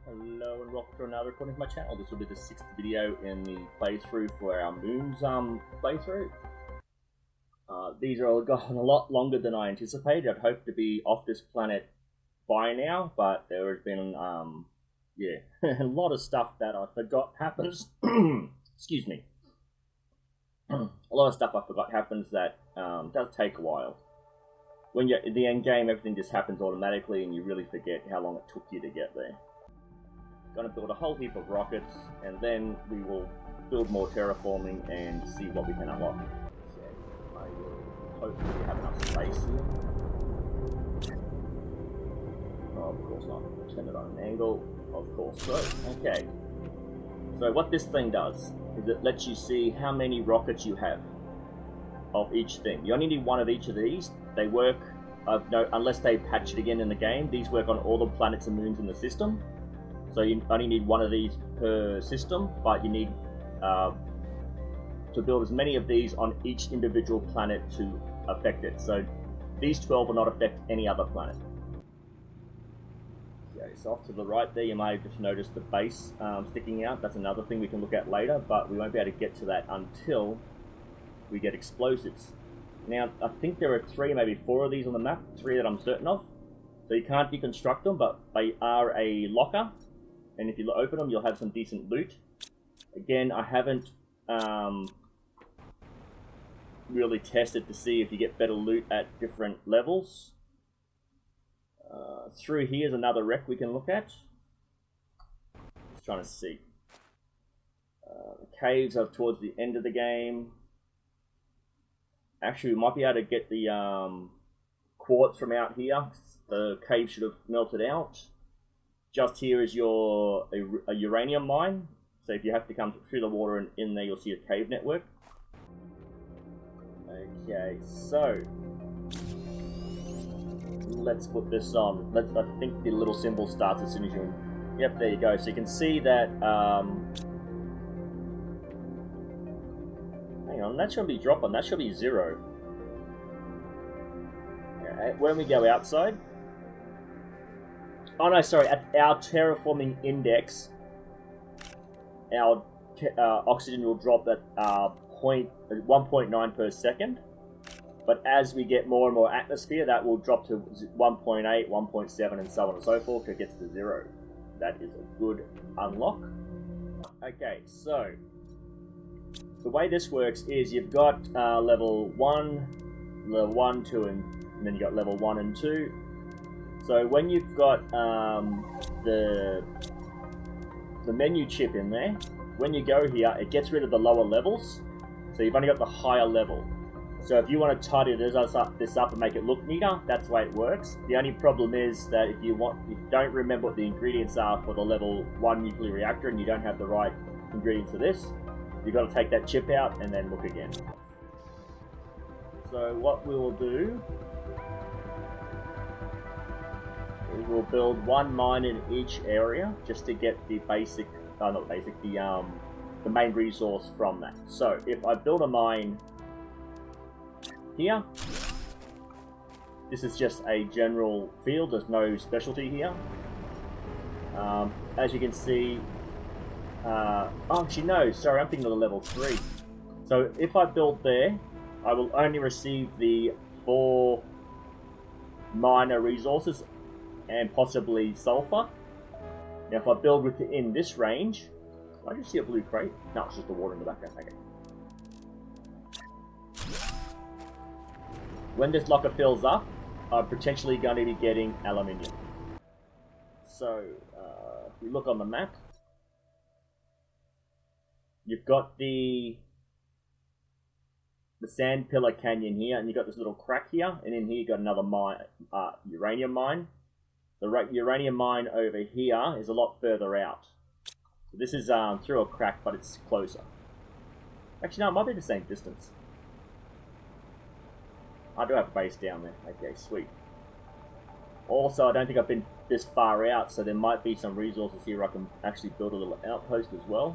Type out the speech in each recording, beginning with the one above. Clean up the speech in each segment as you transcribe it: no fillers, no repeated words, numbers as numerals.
Hello and welcome to another recording of my channel. This will be the 6th video in the playthrough for our Moons playthrough. These are all gone a lot longer than I anticipated. I'd hoped to be off this planet by now, but there has been yeah, a lot of stuff that I forgot happens. Excuse me. A lot of stuff I forgot happens that does take a while. When you're in the end game, everything just happens automatically and you really forget how long it took you to get there. Going to build a whole heap of rockets, and then we will build more terraforming and see what we can unlock. So I will hopefully have enough space here. Oh, of course not. Turn it on an angle. Of course so. Okay. So what this thing does is it lets you see how many rockets you have of each thing. You only need one of each of these. They work, no, unless they patch it again in the game, these work on all the planets and moons in the system. So you only need one of these per system, but you need to build as many of these on each individual planet to affect it. So these 12 will not affect any other planet. Okay, so off to the right there, you may have just noticed the base sticking out. That's another thing we can look at later, but we won't be able to get to that until we get explosives. Now, I think there are 3, maybe 4 of these on the map, 3 that I'm certain of. So you can't deconstruct them, but they are a locker. And if you open them, you'll have some decent loot. Again, I haven't really tested to see if you get better loot at different levels. Through here is another wreck we can look at. Just trying to see. The caves are towards the end of the game. Actually, we might be able to get the quartz from out here. The cave should have melted out. Just here is a uranium mine. So if you have to come through the water and in there, you'll see a cave network. Okay, so let's put this on. I think the little symbol starts as soon as you. Yep, there you go. So you can see that. Hang on, that should be dropping. That should be 0. Okay, when we go outside. Oh no, sorry, at our terraforming index, our oxygen will drop at 1.9 per second. But as we get more and more atmosphere, that will drop to 1.8, 1.7, and so on and so forth. It gets to 0. That is a good unlock. Okay, so the way this works is you've got level 1, level 1, 2, and then you've got level 1 and 2. So when you've got the menu chip in there, when you go here, it gets rid of the lower levels. So you've only got the higher level. So if you want to tidy this up and make it look neater, that's the way it works. The only problem is that if you don't remember what the ingredients are for the level 1 nuclear reactor and you don't have the right ingredients for this, you've got to take that chip out and then look again. So what we will do, we'll build 1 mine in each area just to get the basic, not basic, the main resource from that. So if I build a mine here, this is just a general field. There's no specialty here. As you can see, oh, actually no, sorry, I'm thinking of the level 3. So if I build there, I will only receive the 4 minor resources and possibly sulfur. Now if I build within this range, I just see a blue crate. No, it's just the water in the background. Okay. When this locker fills up, I'm potentially going to be getting aluminium. So if you look on the map, you've got the sand pillar canyon here, and you've got this little crack here, and in here you've got another mine, uranium mine. The uranium mine over here is a lot further out. So this is through a crack, but it's closer. Actually, no, it might be the same distance. I do have a base down there. Okay, sweet. Also, I don't think I've been this far out, so there might be some resources here where I can actually build a little outpost as well.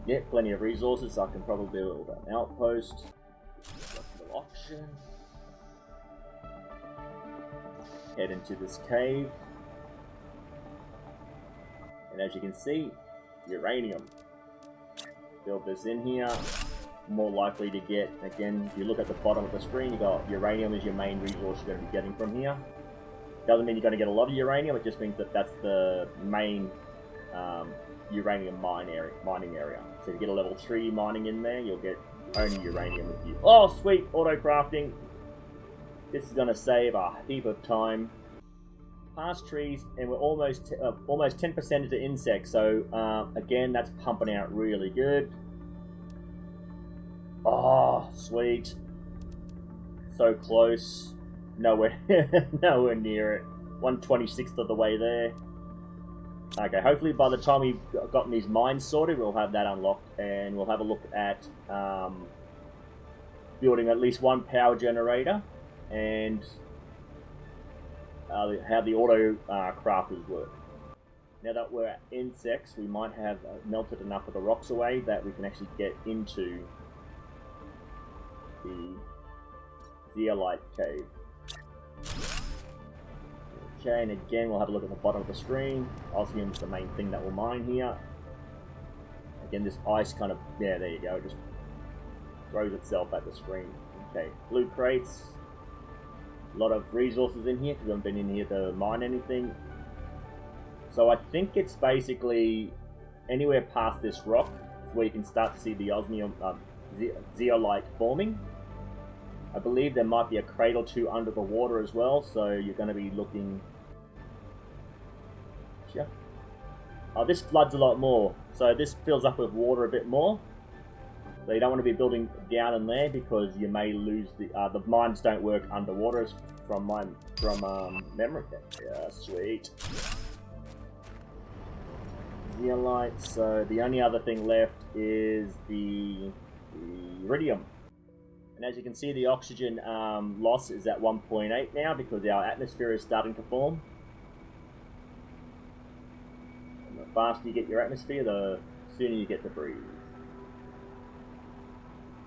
Yeah, plenty of resources, so I can probably build an outpost. oxygen. Head into this cave. And as you can see, uranium. Build this in here. More likely to get, again, if you look at the bottom of the screen, you got uranium is your main resource you're going to be getting from here. Doesn't mean you're going to get a lot of uranium, it just means that that's the main uranium mining area. So if you get a level 3 mining in there, you'll get only uranium with you. Oh, sweet! Auto crafting! This is going to save a heap of time. Past trees, and we're almost 10% into insects, so again, that's pumping out really good. Oh, sweet. So close. Nowhere, nowhere near it. 1/26th of the way there. Okay, hopefully by the time we've gotten these mines sorted, we'll have that unlocked, and we'll have a look at building at least one power generator, and how the auto crafters work. Now that we're at insects, we might have melted enough of the rocks away that we can actually get into the zeolite cave. Okay, and again, we'll have a look at the bottom of the screen. Osmium is the main thing that we'll mine here. Again, this ice kind of, yeah, there you go, it just throws itself at the screen. Okay, blue crates. A lot of resources in here because we haven't been in here to mine anything. So I think it's basically anywhere past this rock where you can start to see the osmium, zeolite forming. I believe there might be a crate or two under the water as well, so you're going to be looking... Yeah. Oh, this floods a lot more, so this fills up with water a bit more. So you don't want to be building down in there because you may lose the mines don't work underwater from memory. Yeah, sweet. Zeolite. So the only other thing left is the iridium. And as you can see, the oxygen loss is at 1.8 now because our atmosphere is starting to form. And the faster you get your atmosphere, the sooner you get to breathe.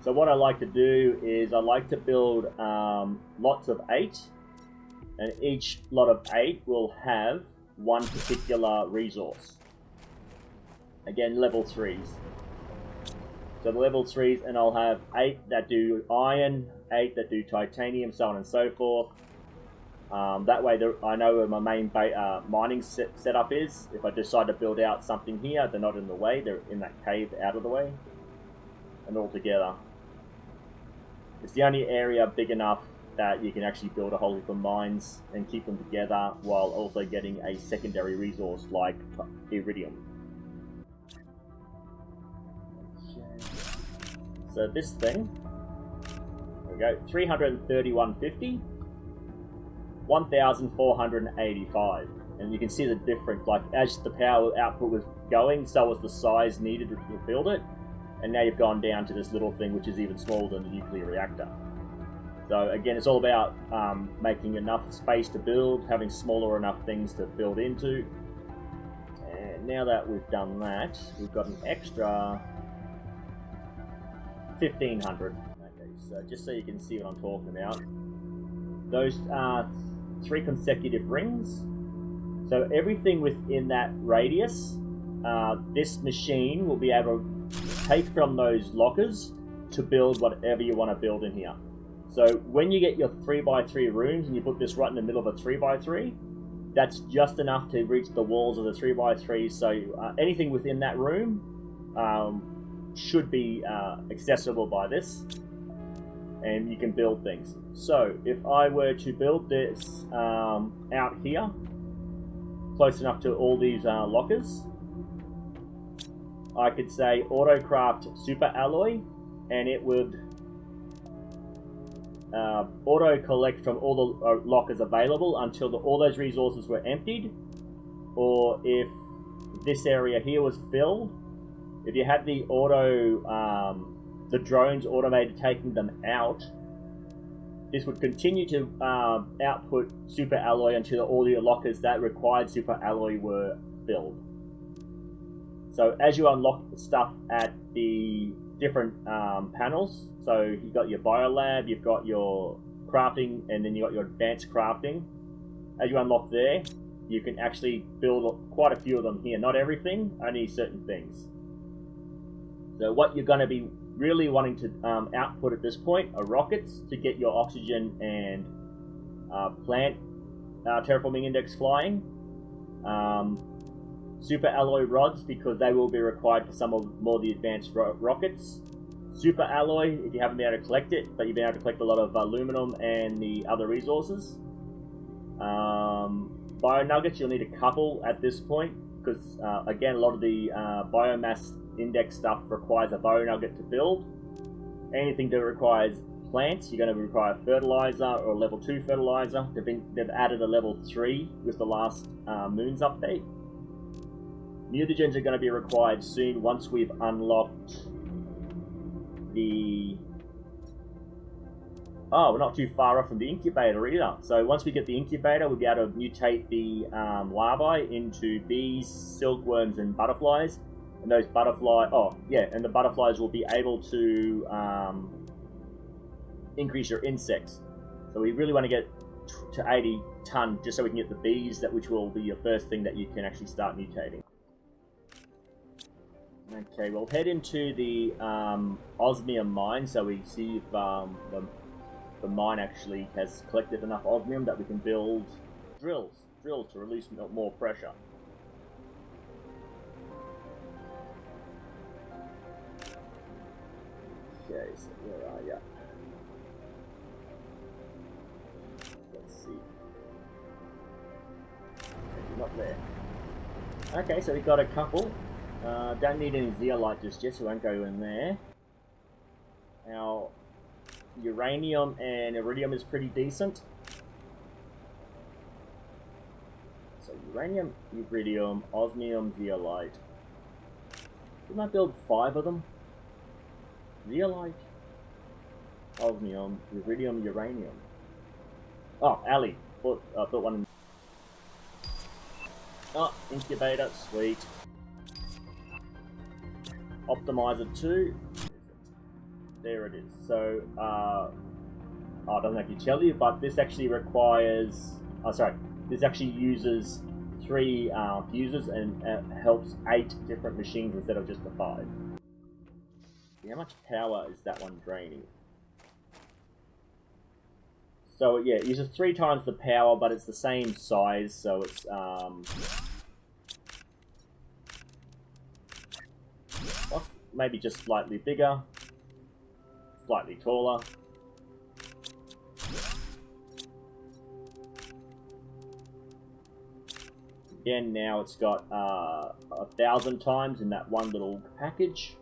So what I like to do is I like to build lots of 8, and each lot of 8 will have one particular resource. Again, level 3s. So the level 3s, and I'll have 8 that do iron, 8 that do titanium, so on and so forth. That way I know where my main mining setup is. If I decide to build out something here, they're not in the way, they're in that cave out of the way. And all together. It's the only area big enough that you can actually build a whole heap of mines and keep them together while also getting a secondary resource like iridium. So this thing, there we go, 331.50, 1,485, and you can see the difference. Like as the power output was going, so was the size needed to build it. And now you've gone down to this little thing which is even smaller than the nuclear reactor. So again, it's all about making enough space to build, having smaller enough things to build into. And now that we've done that, we've got an extra 1,500. Okay, so just so you can see what I'm talking about. Those are 3 consecutive rings. So everything within that radius, this machine will be able to take from those lockers to build whatever you want to build in here. So when you get your 3x3 rooms and you put this right in the middle of a 3x3, that's just enough to reach the walls of the 3x3. So anything within that room should be accessible by this, and you can build things. So if I were to build this out here, close enough to all these lockers, I could say autocraft super alloy, and it would auto collect from all the lockers available until all those resources were emptied. Or if this area here was filled, if you had the the drones automated taking them out, this would continue to output super alloy until all the lockers that required super alloy were filled. So as you unlock the stuff at the different panels. So you've got your biolab, you've got your crafting, and then you've got your advanced crafting. As you unlock there, you can actually build quite a few of them here. Not everything, only certain things. So what you're going to be really wanting to output at this point are rockets to get your oxygen and plant terraforming index flying. Super alloy rods, because they will be required for some of more of the advanced rockets. Super alloy, if you haven't been able to collect it, but you've been able to collect a lot of aluminum and the other resources. Bio nuggets, you'll need a couple at this point, because again, a lot of the biomass index stuff requires a bio nugget to build. Anything that requires plants, you're going to require fertilizer or level 2 fertilizer. They've added a level 3 with the last Moons update. Mutagens are going to be required soon once we've unlocked the... Oh, we're not too far off from the incubator either. So once we get the incubator, we'll be able to mutate the larvae into bees, silkworms, and butterflies. And those and the butterflies will be able to increase your insects. So we really want to get to 80 ton just so we can get the bees, which will be your first thing that you can actually start mutating. Okay, we'll head into the osmium mine, so we see if the mine actually has collected enough osmium that we can build drills to release more pressure. Okay, so where are you? Let's see. Maybe not there. Okay, so we've got a couple. Don't need any zeolite just yet, so we won't go in there. Our uranium and iridium is pretty decent. So uranium, iridium, osmium, zeolite. Didn't I build 5 of them? Zeolite, osmium, iridium, uranium. Oh, Ali. Put one in. Oh, incubator, sweet. Optimizer 2. There it is. So, it doesn't actually tell you, but this actually requires... this actually uses 3 fuses and helps 8 different machines instead of just the 5. How much power is that one draining? So yeah, it uses 3 times the power, but it's the same size, so it's maybe just slightly bigger, slightly taller. Again, now it's got 1,000 times in that one little package.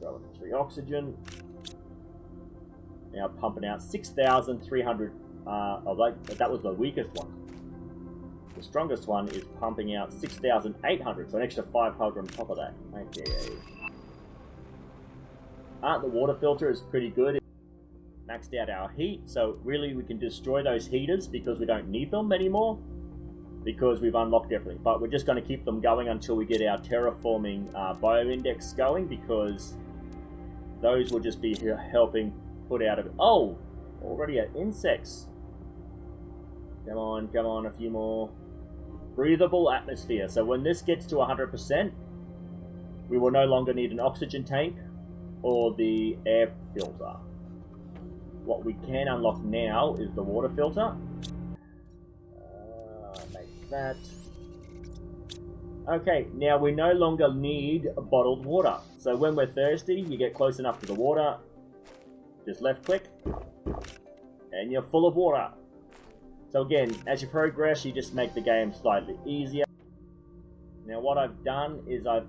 Throw in 3 oxygen. Now pumping out 6,300. That was the weakest one. The strongest one is pumping out 6,800, so an extra 500 on top of that. Okay. The water filter is pretty good. It maxed out our heat, so really we can destroy those heaters because we don't need them anymore, because we've unlocked everything. But we're just going to keep them going until we get our terraforming bioindex going, because those will just be helping put out of... Oh! Already at insects. Come on, a few more. Breathable atmosphere. So when this gets to 100%, we will no longer need an oxygen tank or the air filter. What we can unlock now is the water filter. Make that. Okay, now we no longer need bottled water. So when we're thirsty, you get close enough to the water, just left click, and you're full of water. So again, as you progress, you just make the game slightly easier. Now what I've done is I've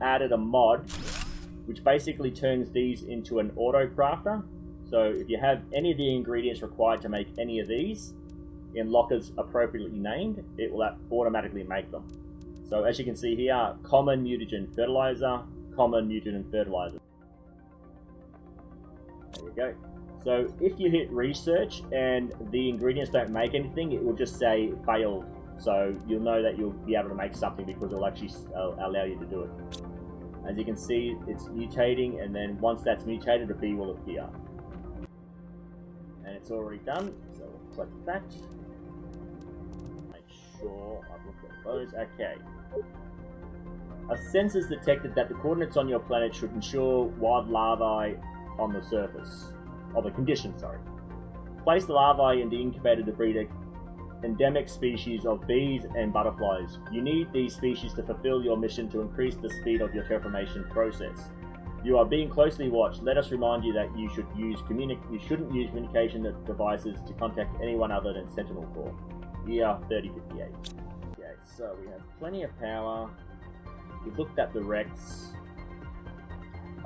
added a mod, which basically turns these into an auto crafter. So if you have any of the ingredients required to make any of these in lockers appropriately named, it will automatically make them. So as you can see here, common mutagen fertilizer, common mutagen fertilizer. There we go. So if you hit research and the ingredients don't make anything, it will just say failed So you'll know that you'll be able to make something because it'll actually allow you to do it. As you can see, it's mutating, and then once that's mutated, a bee will appear. And it's already done, so we'll click that. Make sure I've looked at those. Okay. A sensors detected that the coordinates on your planet should ensure wild larvae on the surface. Of the condition, sorry. Place the larvae in the incubator to breed endemic species of bees and butterflies. You need these species to fulfill your mission to increase the speed of your terraformation process. You are being closely watched. Let us remind you that you shouldn't use communication devices to contact anyone other than Sentinel Corps. Year 3058. Okay, so we have plenty of power. We've looked at the Rex.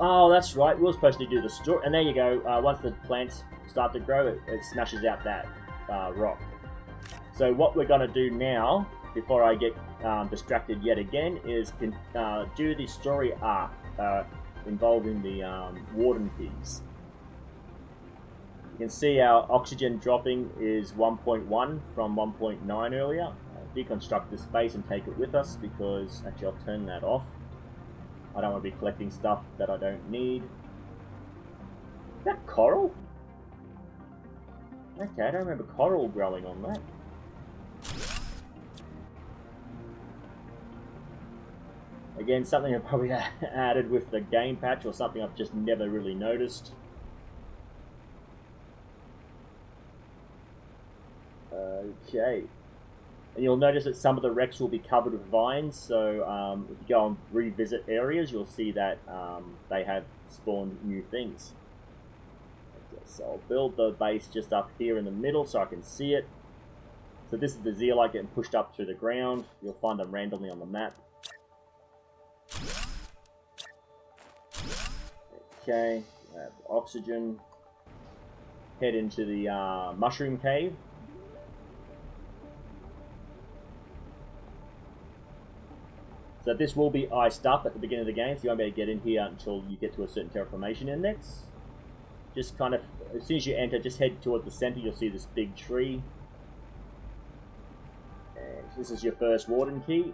Oh, that's right. We were supposed to do the store, and there you go. Once the plants start to grow, it smashes out that rock. So what we're going to do now, before I get distracted yet again, is do the story arc involving the warden keys. You can see our oxygen dropping is 1.1 from 1.9 earlier. Deconstruct this space and take it with us because, actually I'll turn that off. I don't want to be collecting stuff that I don't need. Is that coral? Okay, I don't remember coral growing on that. Again, something I probably added with the game patch, or something I've just never really noticed. Okay. And you'll notice that some of the wrecks will be covered with vines, so if you go and revisit areas, you'll see that they have spawned new things. Okay, so I'll build the base just up here in the middle so I can see it. So this is the zeolite getting pushed up through the ground. You'll find them randomly on the map. Okay, oxygen. Head into the mushroom cave. So this will be iced up at the beginning of the game, so you won't be able to get in here until you get to a certain terraformation index. Just kind of, as soon as you enter, just head towards the center, you'll see this big tree. And this is your first warden key.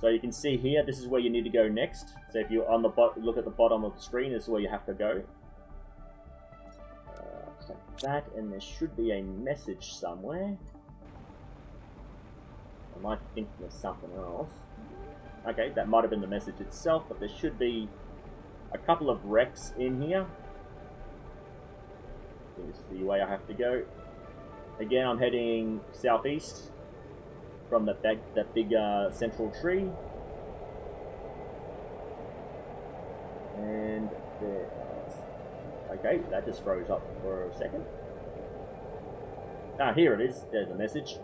So you can see here, this is where you need to go next. So if you're on the look at the bottom of the screen, this is where you have to go. Like that, and there should be a message somewhere. I might think there's something else. Okay, that might have been the message itself, but there should be a couple of wrecks in here. This is the way I have to go. Again, I'm heading southeast from that big central tree. And there. Okay, that just froze up for a second. Ah, here it is. There's the message.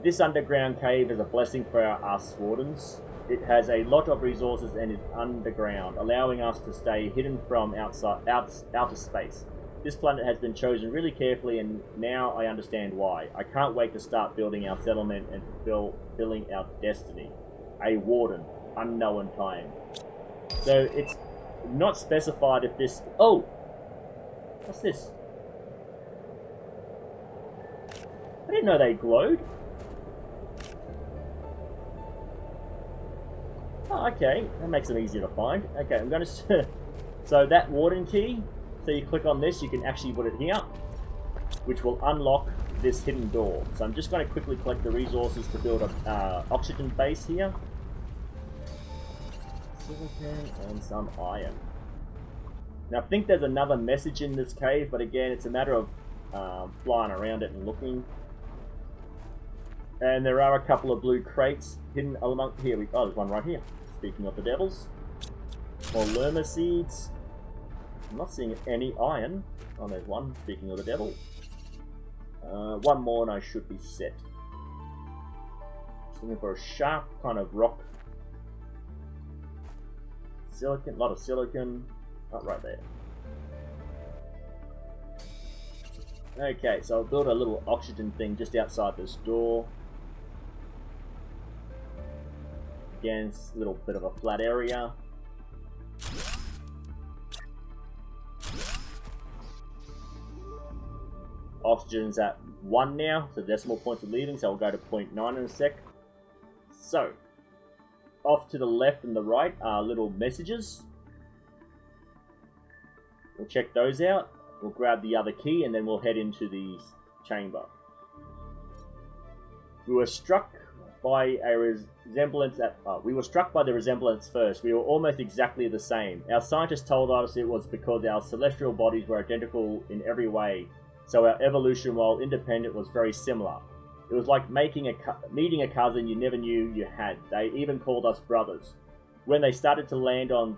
This underground cave is a blessing for us Wardens. It has a lot of resources and is underground, allowing us to stay hidden from outer space. This planet has been chosen really carefully, and now I understand why. I can't wait to start building our settlement and fulfilling our destiny. A Warden, unknown time. So it's not specified if this... Oh! What's this? I didn't know they glowed. Oh, okay, that makes them easier to find. Okay, I'm going to... So that warden key, so you click on this, you can actually put it here, which will unlock this hidden door. So I'm just going to quickly collect the resources to build a oxygen base here. Silicon and some iron. Now I think there's another message in this cave, but again, it's a matter of flying around it and looking. And there are a couple of blue crates hidden among... Here we... Oh, there's one right here. Speaking of the devils. More lerma seeds. I'm not seeing any iron. Oh, there's one. Speaking of the devil. One more and I should be set. Just looking for a sharp kind of rock. Silicon. A lot of silicon. Oh, right there. Okay, so I'll build a little oxygen thing just outside this door. Again, it's a little bit of a flat area. oxygen's at 1 now, so decimal points are leaving, so I'll go to 0.9 in a sec. So, off to the left and the right are little messages. We'll check those out. We'll grab the other key and then we'll head into the chamber. We were struck by a resemblance we were struck by the resemblance first. We were almost exactly the same. Our scientists told us it was because our celestial bodies were identical in every way, so our evolution, while independent, was very similar. It was like meeting a cousin you never knew you had. They even called us brothers. When they started to land on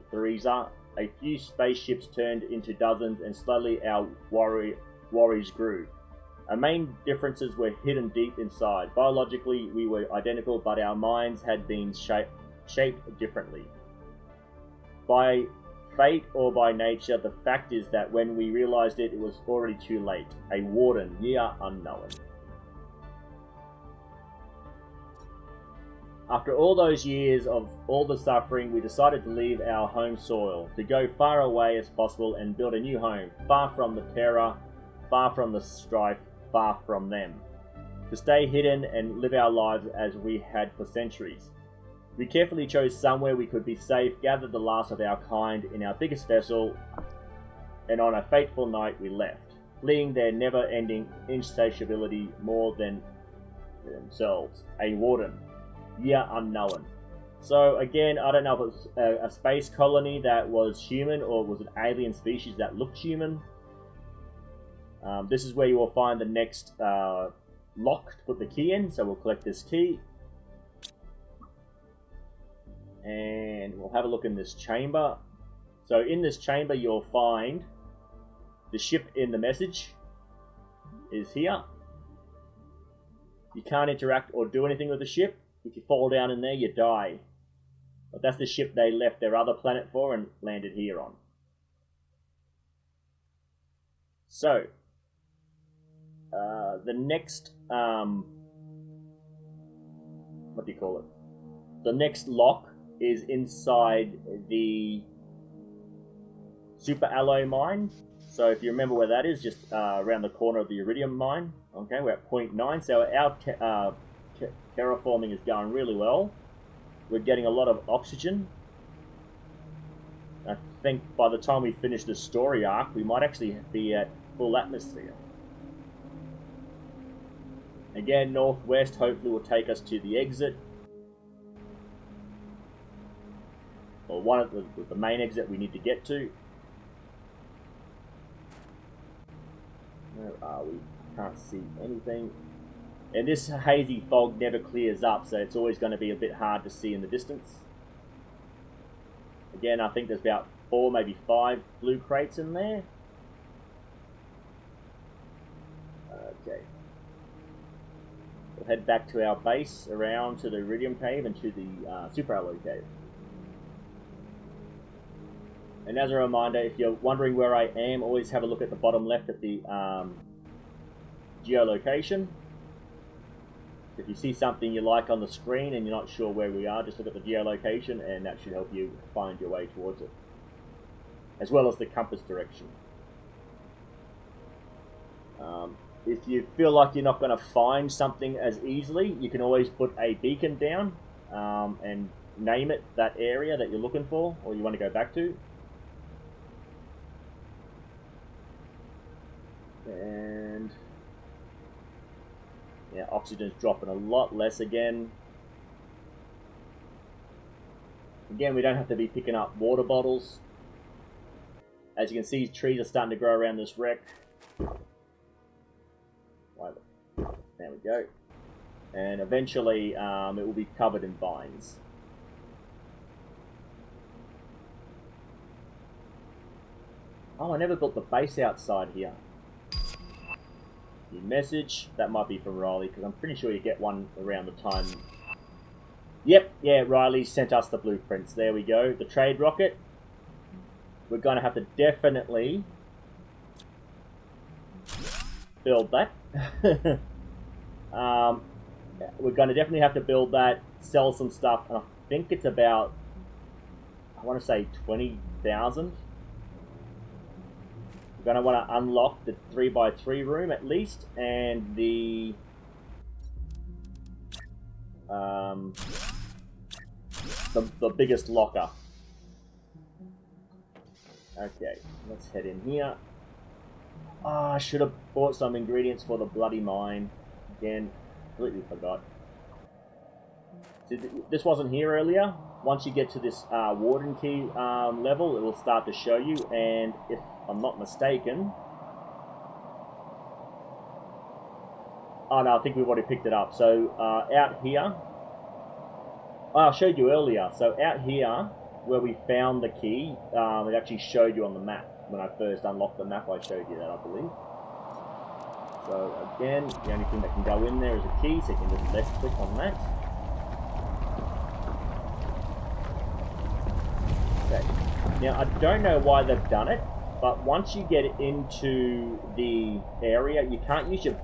Theresa, a few spaceships turned into dozens, and slowly our worries grew. Our main differences were hidden deep inside. Biologically, we were identical, but our minds had been shaped differently. By fate or by nature, the fact is that when we realized it, it was already too late. A warden, year unknown. After all those years of all the suffering, we decided to leave our home soil, to go far away as possible and build a new home, far from the terror, far from the strife, far from them. To stay hidden and live our lives as we had for centuries. We carefully chose somewhere we could be safe, gathered the last of our kind in our biggest vessel, and on a fateful night we left, fleeing their never-ending insatiability more than themselves. A warden. Year unknown. So again, I don't know if it was a space colony that was human or was an alien species that looked human. This is where you will find the next lock to put the key in, so we'll collect this key. And we'll have a look in this chamber. So in this chamber you'll find the ship in the message is here. You can't interact or do anything with the ship. If you fall down in there, you die. But that's the ship they left their other planet for and landed here on. So, the next, what do you call it? The next lock is inside the super alloy mine. So if you remember where that is, just around the corner of the iridium mine. Okay, we're at 0.9, so our terraforming is going really well. We're getting a lot of oxygen. I think by the time we finish the story arc, we might actually be at full atmosphere. Again, northwest hopefully will take us to the exit. Or one of the main exit we need to get to. Where are we? Can't see anything. And this hazy fog never clears up, so it's always going to be a bit hard to see in the distance. Again, I think there's about 4, maybe 5 blue crates in there. Okay. We'll head back to our base, around to the Iridium Cave and to the Super Alloy Cave. And as a reminder, if you're wondering where I am, always have a look at the bottom left at the geolocation. If you see something you like on the screen and you're not sure where we are, just look at the geolocation and that should help you find your way towards it. As well as the compass direction. If you feel like you're not going to find something as easily, you can always put a beacon down and name it that area that you're looking for or you want to go back to. And yeah, oxygen's dropping a lot less again. Again, we don't have to be picking up water bottles. As you can see, trees are starting to grow around this wreck. There we go. And eventually it will be covered in vines. Oh, I never built the base outside here. New message. That might be from Riley, because I'm pretty sure you get one around the time. Yep, yeah, Riley sent us the blueprints. There we go. The trade rocket. We're going to have to definitely build that. We're going to definitely have to build that, sell some stuff, and I think it's about, I want to say 20,000. We're going to want to unlock the 3x3 room at least, and the biggest locker. Okay, let's head in here. Ah, I should have bought some ingredients for the bloody mine. Again, completely forgot. See, this wasn't here earlier. Once you get to this warden key level, it will start to show you, and if I'm not mistaken... Oh no, I think we've already picked it up. So, out here... Oh, I showed you earlier. So, out here, where we found the key, it actually showed you on the map. When I first unlocked the map, I showed you that, I believe. So, again, the only thing that can go in there is a key, so you can just left click on that. Okay. Now, I don't know why they've done it, but once you get into the area, you can't use your...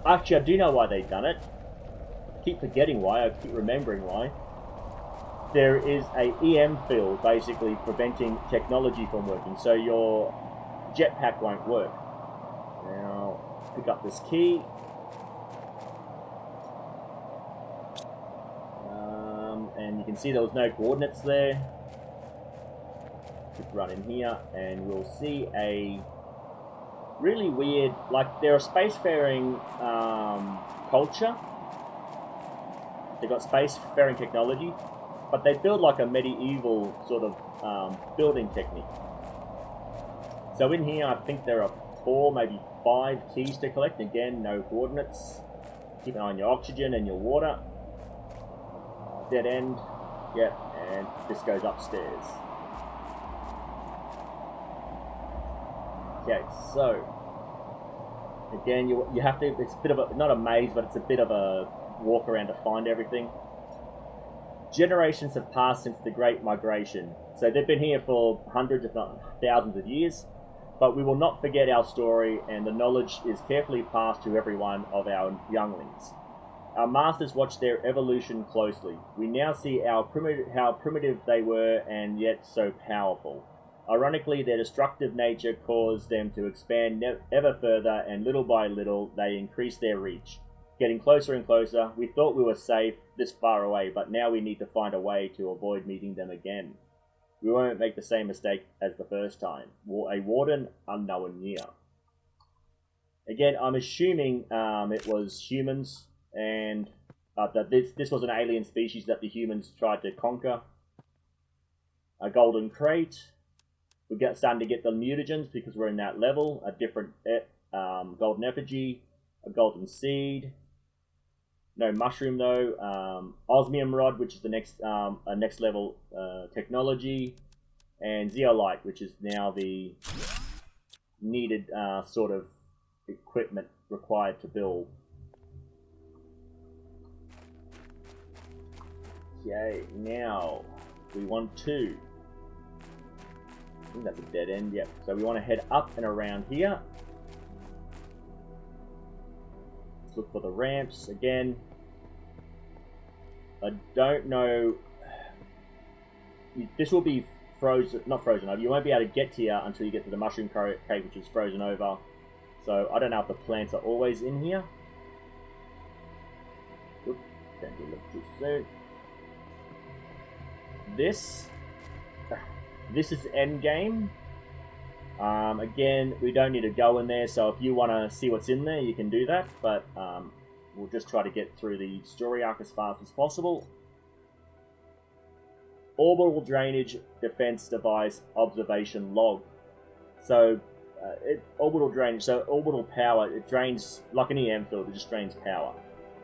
actually, I do know why they've done it. I keep forgetting why, I keep remembering why. There is a EM field, basically, preventing technology from working, so your jetpack won't work. Now, pick up this key. And you can see there was no coordinates there. Just run in here, and we'll see a really weird, like, they're a spacefaring culture. They've got spacefaring technology, but they build like a medieval sort of building technique. So in here, I think there are 4, maybe 5 keys to collect. Again, no coordinates. Keep an eye on your oxygen and your water. Dead end. Yep, and this goes upstairs. Okay, so again, you have to. It's a bit of a, not a maze, but it's a bit of a walk around to find everything. Generations have passed since the Great Migration, so they've been here for hundreds, if not thousands of years. But we will not forget our story, and the knowledge is carefully passed to every one of our younglings. Our masters watched their evolution closely. We now see how primitive they were, and yet so powerful. Ironically, their destructive nature caused them to expand ever further, and little by little, they increased their reach. Getting closer and closer, we thought we were safe this far away, but now we need to find a way to avoid meeting them again. We won't make the same mistake as the first time. A warden, unknown near. Again, I'm assuming it was humans, and that this was an alien species that the humans tried to conquer. A golden crate. We're starting to get the mutagens because we're in that level. A different golden effigy. A golden seed. No mushroom though. Osmium rod, which is the next level technology, and zeolite, which is now the needed sort of equipment required to build. Okay, now we want to. I think that's a dead end. Yep. So we want to head up and around here. Look for the ramps again. I don't know. This will be frozen, not frozen over. You won't be able to get here until you get to the mushroom cave, which is frozen over. So I don't know if the plants are always in here. Oop, can't do it too soon. This is end game. Again, we don't need to go in there, so if you want to see what's in there, you can do that, but we'll just try to get through the story arc as fast as possible. Orbital drainage defense device observation log. So, orbital drainage, so orbital power, it drains, like an EM field, it just drains power.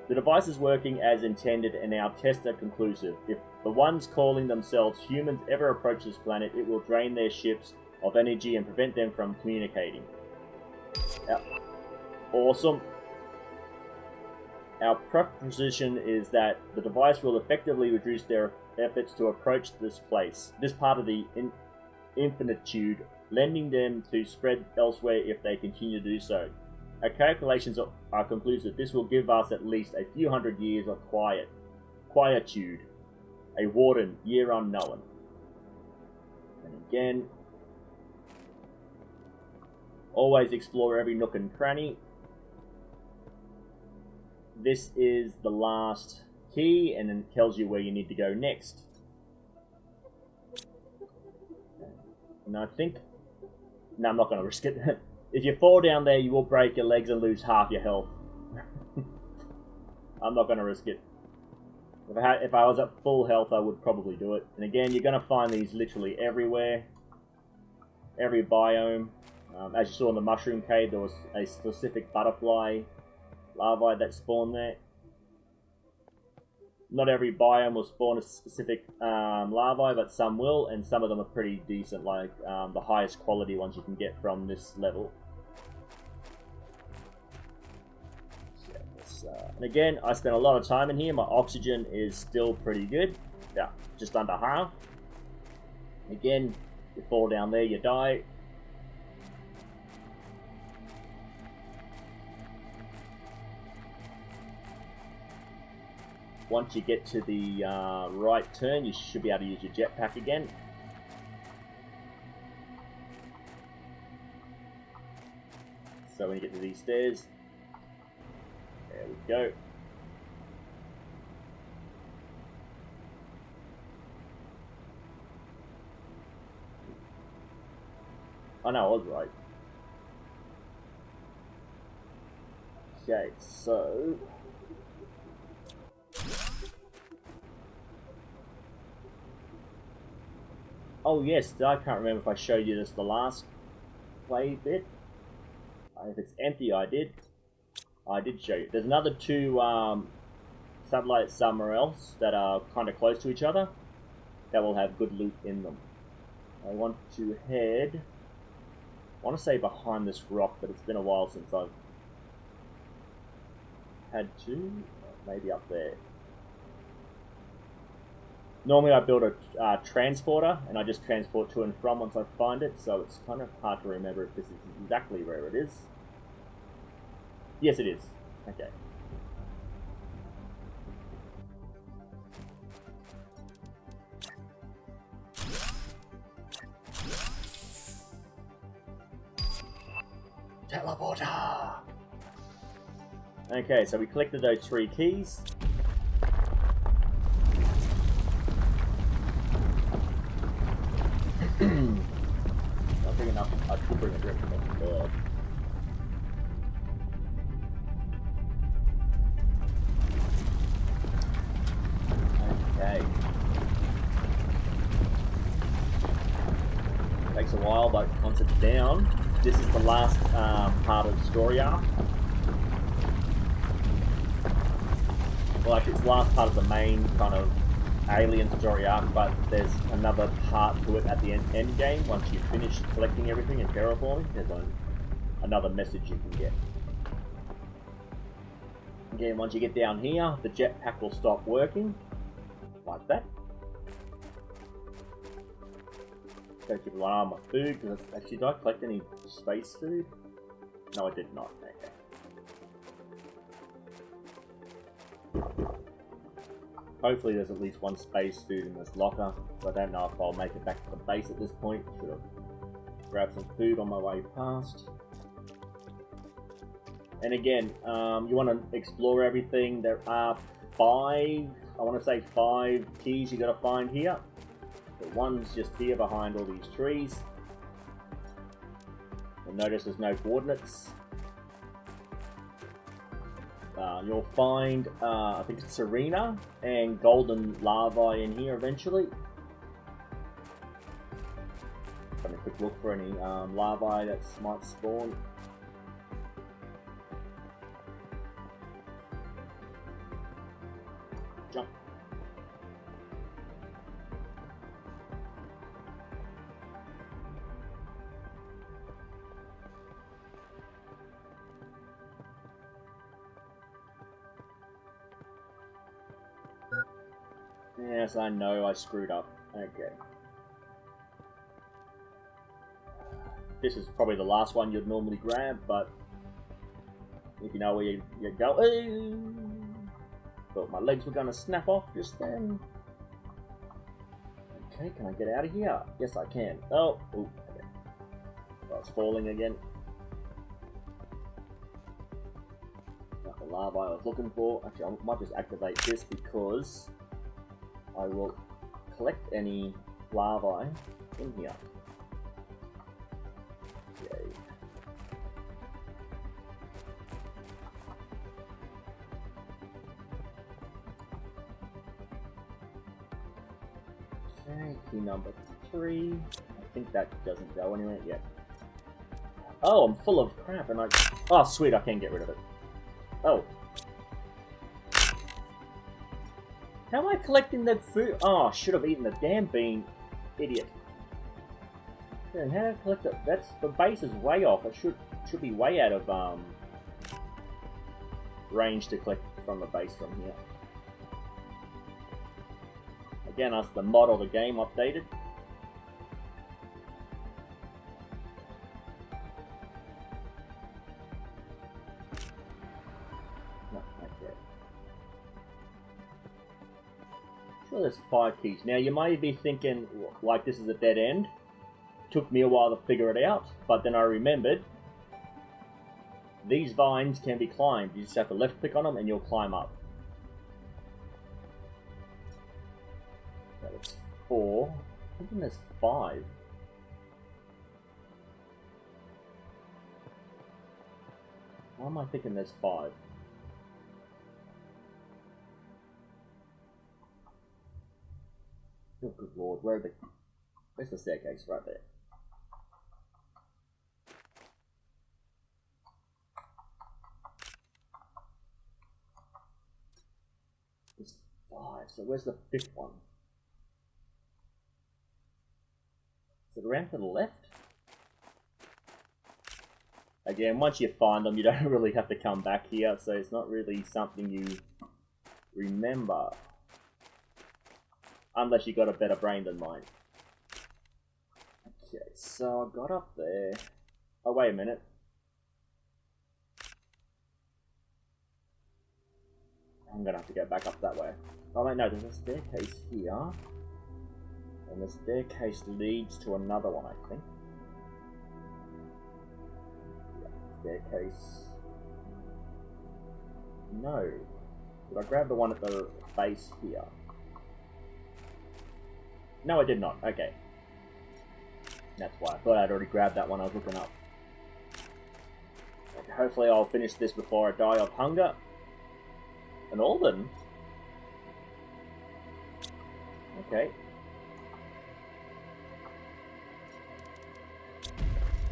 The device is working as intended, and our tests are conclusive. If the ones calling themselves humans ever approach this planet, it will drain their ships of energy and prevent them from communicating. Awesome. Our proposition is that the device will effectively reduce their efforts to approach this part of the infinitude, lending them to spread elsewhere if they continue to do so. Our calculations are conclusive. This will give us at least a few hundred years of quietude. A warden, year unknown. And again, Always explore every nook and cranny. This is the last key, and then tells you where you need to go next. And I think... No, I'm not going to risk it. If you fall down there, you will break your legs and lose half your health. I'm not going to risk it. If I was at full health, I would probably do it. And again, you're going to find these literally everywhere. Every biome. As you saw in the mushroom cave, there was a specific butterfly larvae that spawned there. Not every biome will spawn a specific larvae, but some will, and some of them are pretty decent, like the highest quality ones you can get from this level. And again, I spent a lot of time in here. My oxygen is still pretty good. Yeah, just under half. Again, you fall down there, you die. Once you get to the right turn, you should be able to use your jetpack again. So when you get to these stairs, there we go. Oh no, I was right. Okay, so... Oh yes, I can't remember if I showed you this the last play bit. If it's empty, I did show you. There's another two satellites somewhere else that are kind of close to each other that will have good loot in them. I want to head... I want to say behind this rock, but it's been a while since I've had to. Maybe up there. Normally I build a transporter, and I just transport to and from once I find it, so it's kind of hard to remember if this is exactly where it is. Yes, it is. Okay. Teleporter! Okay, so we collected those 3 keys. Not big enough. I could bring a drink from the bird. Okay. Takes a while, but once it's down, this is the last part of the story arc. Well, actually, it's the last part of the main kind of alien story arc, but there's another part to it at the end game. Once you've finished collecting everything and terraforming, there's another message you can get. Again, once you get down here, the jetpack will stop working, like that. Go keep an eye on my food, because actually, did I collect any space food? No, I did not. Okay. Hopefully there's at least one space food in this locker, so I don't know if I'll make it back to the base at this point. Should have grabbed some food on my way past. And again, you want to explore everything. There are 5, I want to say 5 keys you got to find here. The one's just here behind all these trees. You'll notice there's no coordinates. You'll find, I think it's Serena and golden larvae in here eventually. Having a quick look for any larvae that might spawn. Jump. Yes, I know I screwed up. Okay. This is probably the last one you'd normally grab, but if you know where you're going. Thought my legs were going to snap off just then. Okay, can I get out of here? Yes, I can. Oh, ooh, okay. Well, it's falling again. larvae I was looking for. Actually, I might just activate this because I will collect any larvae in here. Okay. Okay, key number 3. I think that doesn't go anywhere yet. Oh, I'm full of crap and oh, sweet, I can get rid of it. Oh. How am I collecting that food? Oh, I should have eaten the damn bean. Idiot. Then how do I collect it? That's, the base is way off. It should be way out of range to collect from the base from here. Again, as the mod of the game updated. No, okay. Sure, there's 5 keys. Now, you might be thinking, like, this is a dead end. Took me a while to figure it out, but then I remembered these vines can be climbed. You just have to left click on them and you'll climb up. That is 4. I think there's 5. Why am I thinking there's 5? Oh, good lord, where's the staircase? Right there. There's 5, so where's the 5th one? Is it around to the left? Again, once you find them, you don't really have to come back here, so it's not really something you remember. Unless you got a better brain than mine. Okay, so I got up there. Oh, wait a minute. I'm gonna have to go back up that way. Oh wait, no, there's a staircase here. And the staircase leads to another one, I think. Yeah, staircase. No. Did I grab the one at the base here? No, I did not. Okay. That's why. I thought I'd already grabbed that one I was looking up. Okay, hopefully I'll finish this before I die of hunger. An Warden? Okay.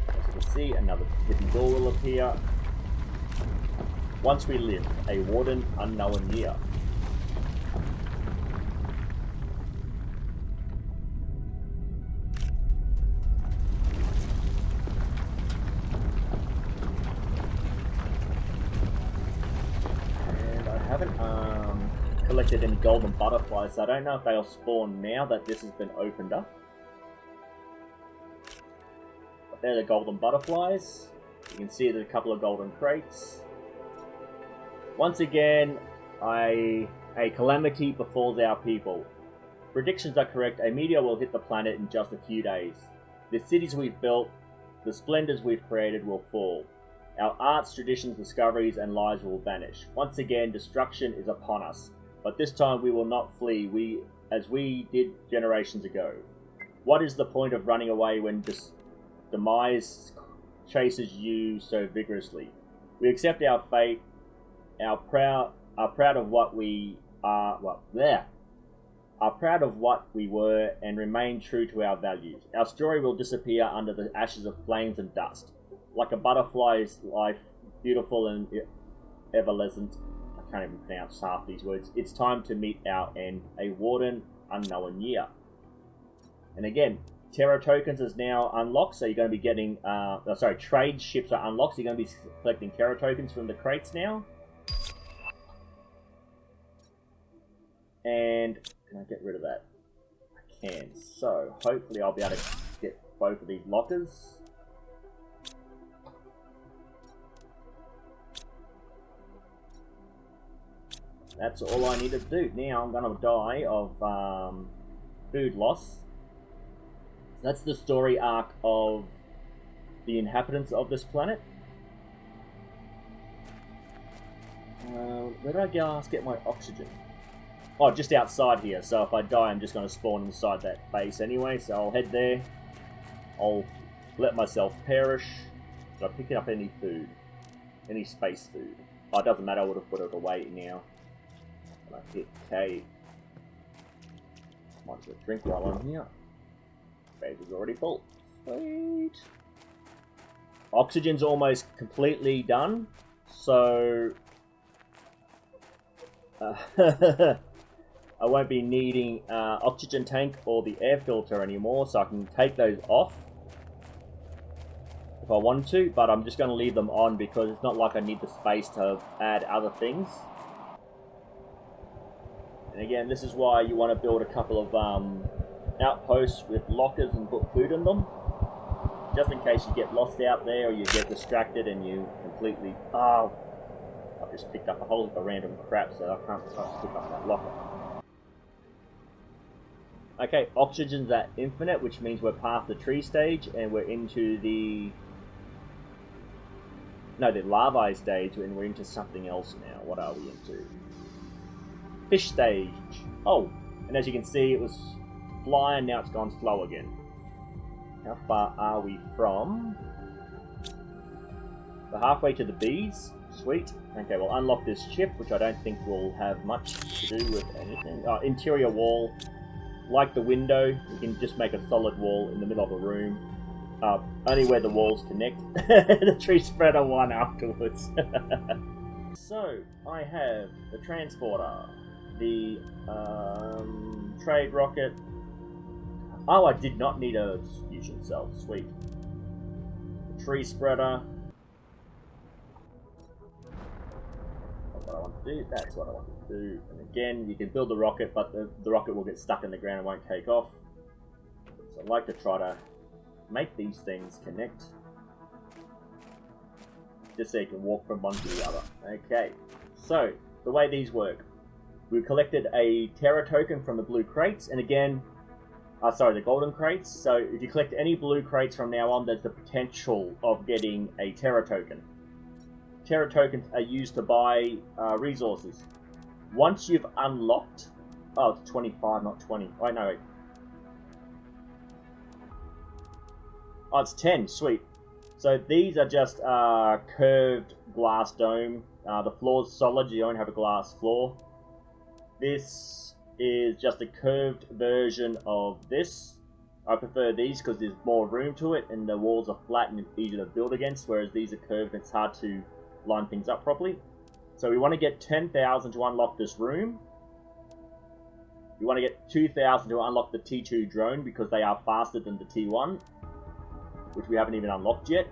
As you can see, another hidden door will appear. Once we live, a Warden unknown year. Collected any golden butterflies, so I don't know if they'll spawn now that this has been opened up. But they're the golden butterflies. You can see there's a couple of golden crates. Once again, a calamity befalls our people. Predictions are correct, a meteor will hit the planet in just a few days. The cities we've built, the splendors we've created will fall. Our arts, traditions, discoveries, and lives will vanish. Once again, destruction is upon us. But this time we will not flee, as we did generations ago. What is the point of running away when demise chases you so vigorously? We accept our fate, are proud of what we are, are proud of what we were, and remain true to our values. Our story will disappear under the ashes of flames and dust. Like a butterfly's life, beautiful and evanescent. I can't even pronounce half these words. It's time to meet our end, a Warden unknown year. And again, Terra tokens is now unlocked, so you're going to be getting, trade ships are unlocked, so you're going to be collecting Terra tokens from the crates now. And can I get rid of that? I can. So hopefully I'll be able to get both of these lockers. That's all I need to do. Now I'm going to die of food loss. That's the story arc of the inhabitants of this planet. Where do I go get my oxygen? Oh, just outside here, so if I die I'm just going to spawn inside that base anyway, so I'll head there. I'll let myself perish. Did I pick up any food? Any space food? Oh, it doesn't matter, I would have put it away now. And I hit K. Might as well drink while I'm here. Base is already full. Sweet. Oxygen's almost completely done, so I won't be needing oxygen tank or the air filter anymore, so I can take those off if I want to, but I'm just going to leave them on because it's not like I need the space to add other things. And again, this is why you want to build a couple of outposts with lockers and put food in them, just in case you get lost out there or you get distracted and you completely... Oh, I've just picked up a whole heap of random crap, so I can't pick up that locker. Okay, oxygen's at infinite, which means we're past the tree stage and we're into the... No, the larvae stage, and we're into something else now. What are we into? Fish stage. Oh, and as you can see, it was flying, now it's gone slow again. How far are we from? We're halfway to the bees. Sweet. Okay, we'll unlock this ship, which I don't think will have much to do with anything. Interior wall. Like the window, you can just make a solid wall in the middle of a room. Only where the walls connect. The tree spreader one afterwards. So, I have the transporter, the trade rocket. Oh, I did not need a fusion cell. Sweet. The tree spreader. That's what I want to do. That's what I want to do. And again, you can build the rocket, but the rocket will get stuck in the ground and won't take off. So I like to try to make these things connect, just so you can walk from one to the other. Okay, so the way these work, we collected a Terra token from the blue crates, and again, the golden crates. So if you collect any blue crates from now on, there's the potential of getting a Terra token. Terra tokens are used to buy resources. Once you've unlocked... Oh, it's 25, not 20. Wait, no, wait. Oh, it's 10. Sweet. So these are just curved glass dome. The floor's solid. You don't have a glass floor. This is just a curved version of this. I prefer these because there's more room to it and the walls are flat and it's easier to build against, whereas these are curved and it's hard to line things up properly. So we want to get 10,000 to unlock this room. We want to get 2,000 to unlock the T2 drone because they are faster than the T1, which we haven't even unlocked yet.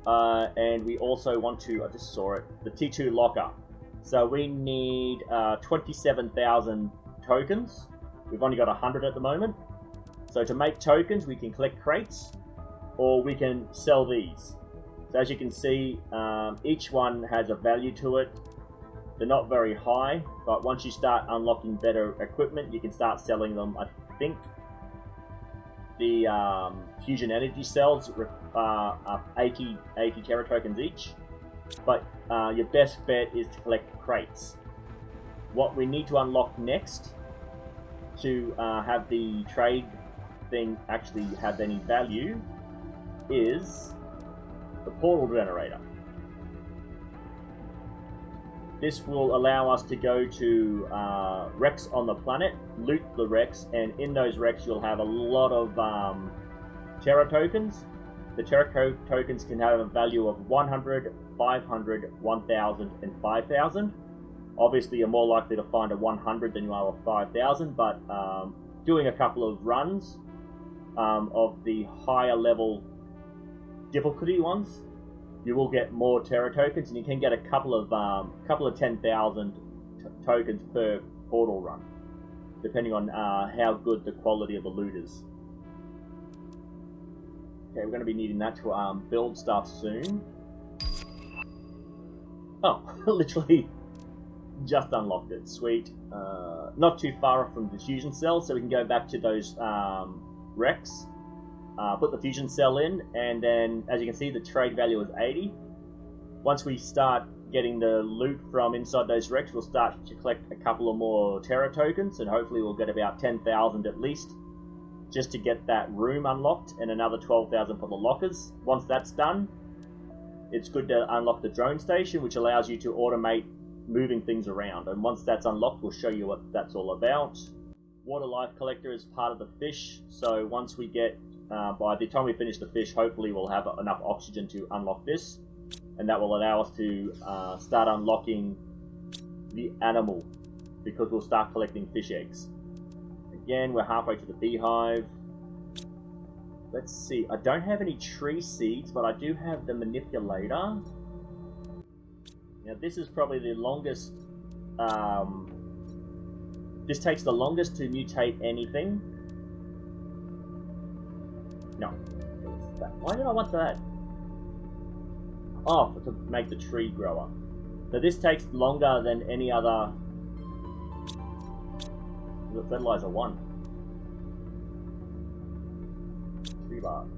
And we also want to, I just saw it, the T2 locker. So we need 27,000 tokens. We've only got 100 at the moment. So to make tokens, we can collect crates, or we can sell these. So as you can see, each one has a value to it. They're not very high, but once you start unlocking better equipment, you can start selling them. I think the fusion energy cells are 80 Terra tokens each, but your best bet is to collect crates. What we need to unlock next to have the trade thing actually have any value is the portal generator. This will allow us to go to wrecks on the planet, loot the wrecks, and in those wrecks you'll have a lot of Terra tokens. The Terra tokens can have a value of 100, 500, 1000, and 5000. Obviously you're more likely to find a 100 than you are a 5000, but doing a couple of runs of the higher level difficulty ones, you will get more Terra tokens, and you can get a couple of 10,000 tokens per portal run, depending on how good the quality of the loot is. Okay, we're going to be needing that to build stuff soon. Oh, literally just unlocked it. Sweet. Not too far from the fusion cell, so we can go back to those wrecks. Put the fusion cell in, and then as you can see the trade value is 80. Once we start getting the loot from inside those wrecks, we'll start to collect a couple of more Terra tokens, and hopefully we'll get about 10,000 at least, just to get that room unlocked, and another 12,000 for the lockers. Once that's done, it's good to unlock the drone station, which allows you to automate moving things around. And once that's unlocked, we'll show you what that's all about. Water life collector is part of the fish, so once we get, by the time we finish the fish, hopefully we'll have enough oxygen to unlock this, and that will allow us to start unlocking the animal, because we'll start collecting fish eggs. Again, we're halfway to the beehive. Let's see, I don't have any tree seeds, but I do have the manipulator. Now this is probably the longest, this takes the longest to mutate anything. No. Why did I want that? Oh, to make the tree grower. So this takes longer than any other. Fertilizer 1. Tree bark.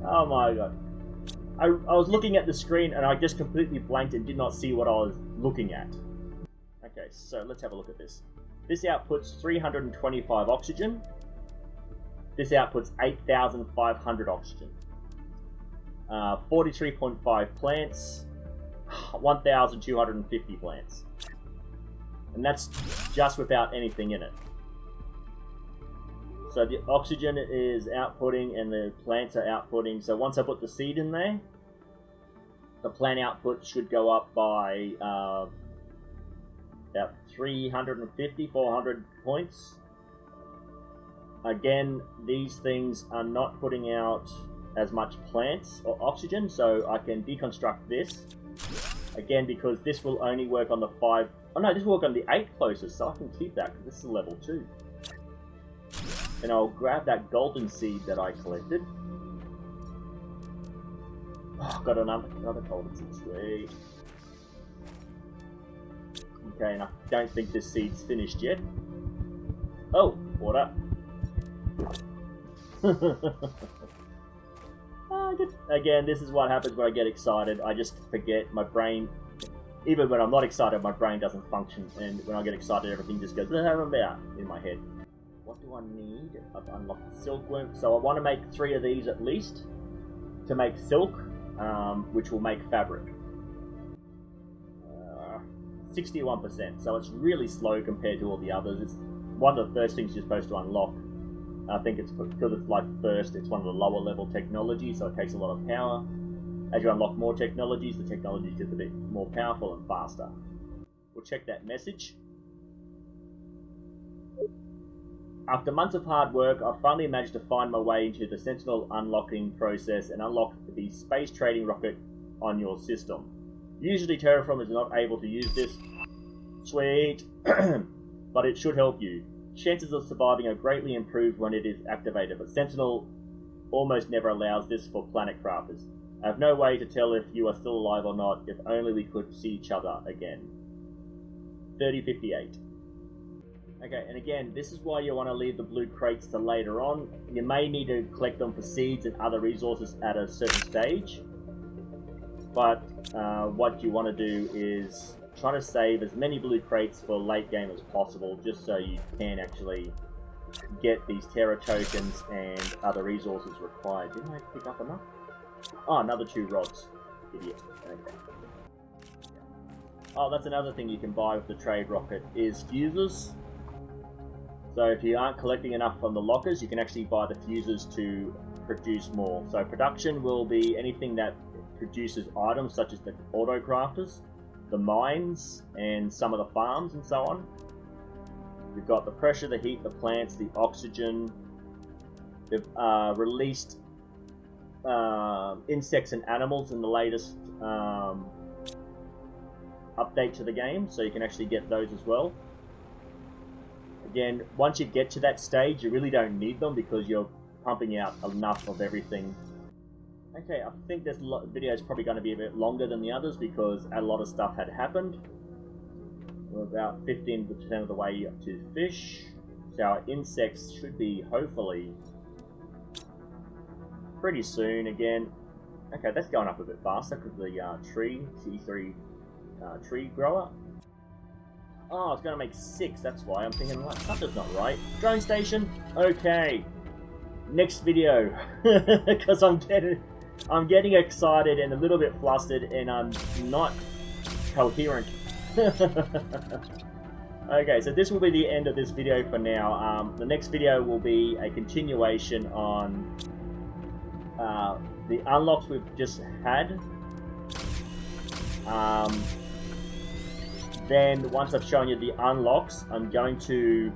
Oh my god. I was looking at the screen and I just completely blanked and did not see what I was looking at. Okay, so let's have a look at this. This outputs 325 oxygen. This outputs 8,500 oxygen. 43.5 plants. 1,250 plants. And that's just without anything in it. So the oxygen is outputting and the plants are outputting. So once I put the seed in there, the plant output should go up by about 350, 400 points. Again, these things are not putting out as much plants or oxygen, so I can deconstruct this. Again, because this will only work on the 5... Oh no, this will work on the 8 closest, so I can keep that, because this is level 2. And I'll grab that golden seed that I collected. Oh, got another golden seed, sweet. Okay, and I don't think this seed's finished yet. Oh, water. Again, this is what happens when I get excited. I just forget. My brain, even when I'm not excited, my brain doesn't function. And when I get excited, everything just goes in my head. What do I need? I've unlocked the silkworm. So I want to make 3 of these at least to make silk, which will make fabric. 61%. So it's really slow compared to all the others. It's one of the first things you're supposed to unlock. I think it's because it's like first, it's one of the lower level technologies, so it takes a lot of power. As you unlock more technologies, the technology gets a bit more powerful and faster. We'll check that message. After months of hard work, I finally managed to find my way into the Sentinel unlocking process and unlock the space trading rocket on your system. Usually Terraformers is not able to use this. Sweet. But it should help you. Chances of surviving are greatly improved when it is activated, but Sentinel almost never allows this for planet crafters. I have no way to tell if you are still alive or not. If only we could see each other again. 3058. Okay, and again, this is why you want to leave the blue crates to later on. You may need to collect them for seeds and other resources at a certain stage. But what you want to do is try to save as many blue crates for late game as possible, just so you can actually get these Terra tokens and other resources required. Didn't I pick up enough? Oh, another 2 rods. Idiot. Okay. Oh, that's another thing you can buy with the trade rocket, is fuses. So if you aren't collecting enough from the lockers, you can actually buy the fuses to produce more. So production will be anything that produces items such as the auto crafters, the mines, and some of the farms and so on. We've got the pressure, the heat, the plants, the oxygen. They've released insects and animals in the latest update to the game, so you can actually get those as well. Again, once you get to that stage, you really don't need them because you're pumping out enough of everything. Okay, I think this video is probably going to be a bit longer than the others because a lot of stuff had happened. We're about 15% of the way to fish. So our insects should be hopefully pretty soon again. Okay, that's going up a bit faster because the T3 tree grower. Oh, it's going to make 6, that's why. I'm thinking, like, something's not right. Drone station? Okay. Next video. Because I'm getting excited and a little bit flustered and I'm not coherent. Okay, so this will be the end of this video for now. The next video will be a continuation on the unlocks we've just had. Then, once I've shown you the unlocks, I'm going to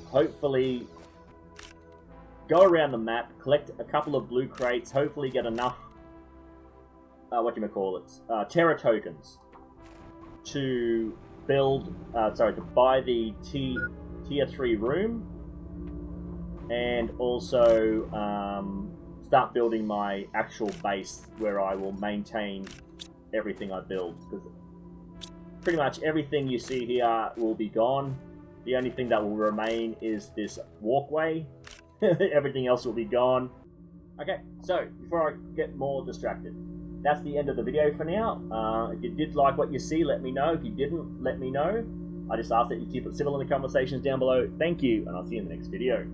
hopefully go around the map, collect a couple of blue crates, hopefully get enough, Terra tokens to build, to buy the tier 3 room, and also start building my actual base where I will maintain everything I build, because pretty much everything you see here will be gone. The only thing that will remain is this walkway. Everything else will be gone. Okay, so before I get more distracted, that's the end of the video for now. If you did like what you see, let me know. If you didn't, let me know. I just ask that you keep it civil in the conversations down below. Thank you, and I'll see you in the next video.